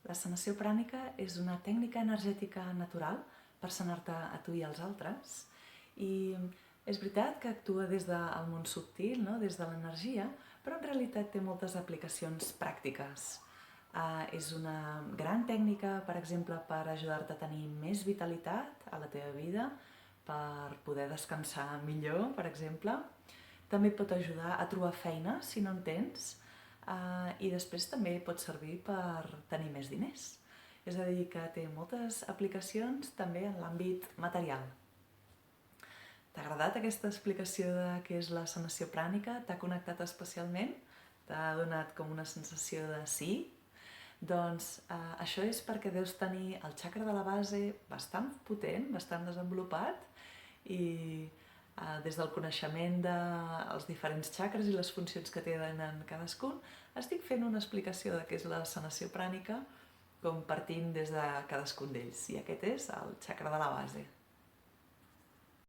La sanació prànica és una tècnica energètica natural per sanar-te a tu i als altres. I és veritat que actua des del món subtil, no? Des de l'energia, però en realitat té moltes aplicacions pràctiques. És una gran tècnica, per exemple, per ajudar-te a tenir més vitalitat a la teva vida, per poder descansar millor, per exemple. També et pot ajudar a trobar feina si no en tens, i després també pot servir per tenir més diners. És a dir, que té moltes aplicacions també en l'àmbit material. T'ha agradat aquesta explicació de què és la sanació prànica? T'ha connectat especialment? T'ha donat com una sensació de sí? Doncs això és perquè deus tenir el xacra de la base bastant potent, bastant desenvolupat, i des del coneixement dels diferents xacres i les funcions que tenen cadascun, estic fent una explicació de què és la sanació prànica, com partint des de cadascun d'ells, i aquest és el xacra de la base.